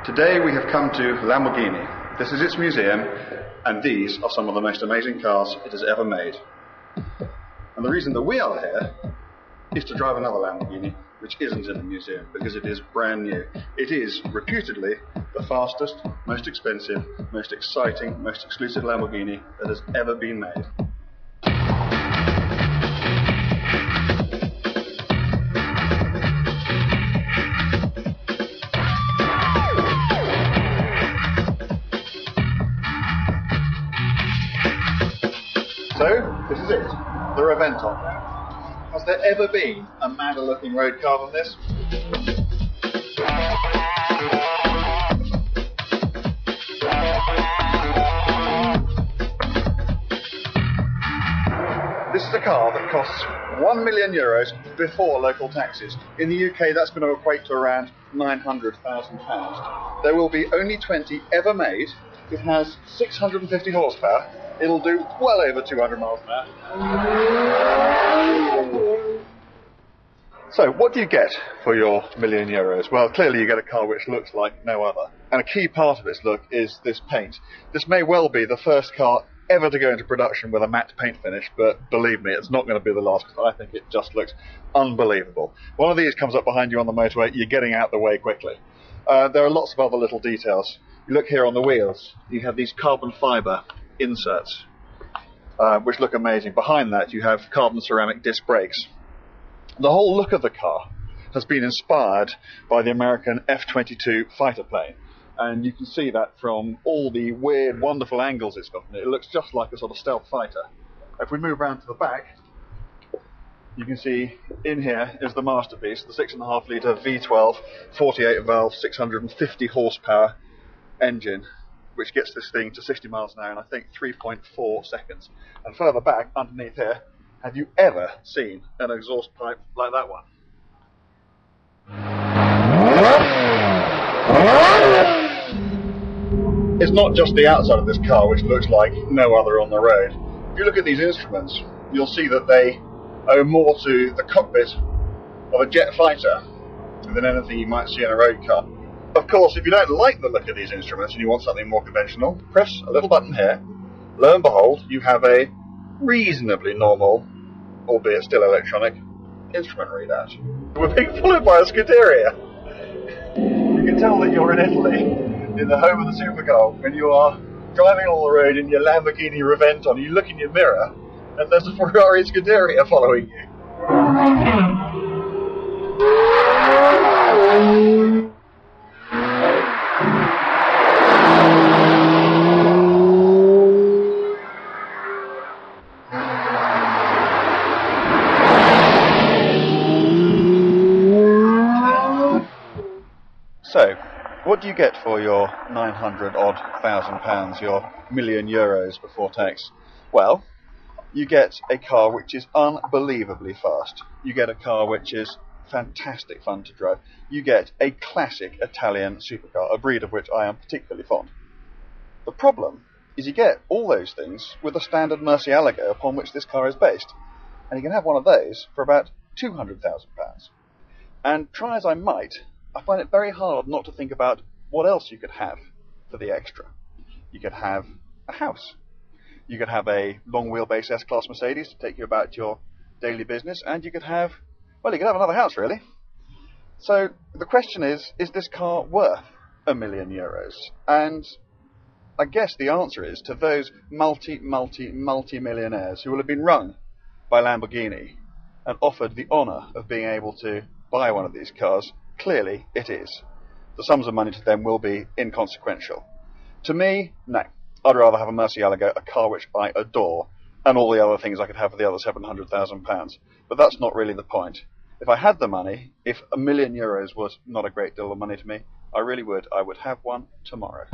Today we have come to Lamborghini. This is its museum, and these are some of the most amazing cars it has ever made. And the reason that we are here is to drive another Lamborghini, which isn't in the museum, because it is brand new. It is reputedly the fastest, most expensive, most exciting, most exclusive Lamborghini that has ever been made. So, this is it, the Reventon. Has there ever been a madder looking road car than this? This is a car that costs €1 million before local taxes. In the UK that's going to equate to around £900,000. There will be only 20 ever made. It has 650 horsepower. It'll do well over 200 miles an hour. So, what do you get for your €1 million? Well, clearly you get a car which looks like no other. And a key part of its look is this paint. This may well be the first car ever to go into production with a matte paint finish, but believe me, it's not going to be the last, because I think it just looks unbelievable. One of these comes up behind you on the motorway, you're getting out the way quickly. There are lots of other little details. You look here on the wheels, you have these carbon fibre inserts, which look amazing. Behind that you have carbon ceramic disc brakes. The whole look of the car has been inspired by the American F-22 fighter plane, and you can see that from all the weird, wonderful angles it's got in it. It looks just like a sort of stealth fighter. If we move around to the back, you can see in here is the masterpiece, the 6.5 litre V12 48 valve 650 horsepower engine, which gets this thing to 60 miles an hour in I think 3.4 seconds. And further back, underneath here, have you ever seen an exhaust pipe like that one? It's not just the outside of this car which looks like no other on the road. If you look at these instruments, you'll see that they owe more to the cockpit of a jet fighter than anything you might see in a road car. Of course, if you don't like the look of these instruments and you want something more conventional, press a little button here. Lo and behold, you have a reasonably normal, albeit still electronic, instrument readout. We're being followed by a Scuderia. You can tell that you're in Italy, in the home of the supercar, when you are driving along the road in your Lamborghini Reventon. You look in your mirror, and there's a Ferrari Scuderia following you. So, what do you get for your 900,000 pounds, your €1 million before tax? Well, you get a car which is unbelievably fast. You get a car which is fantastic fun to drive. You get a classic Italian supercar, a breed of which I am particularly fond. The problem is you get all those things with a standard Murcielago upon which this car is based. And you can have one of those for about £200,000. And try as I might, I find it very hard not to think about what else you could have for the extra. You could have a house. You could have a long wheelbase S-Class Mercedes to take you about your daily business, and you could have, well, you could have another house really. So the question is this car worth €1 million? And I guess the answer is, to those multi-millionaires who will have been rung by Lamborghini and offered the honour of being able to buy one of these cars, clearly it is. The sums of money to them will be inconsequential. To me, no. I'd rather have a Murcielago, a car which I adore, and all the other things I could have for the other £700,000. But that's not really the point. If I had the money, if €1 million was not a great deal of money to me, I would have one tomorrow.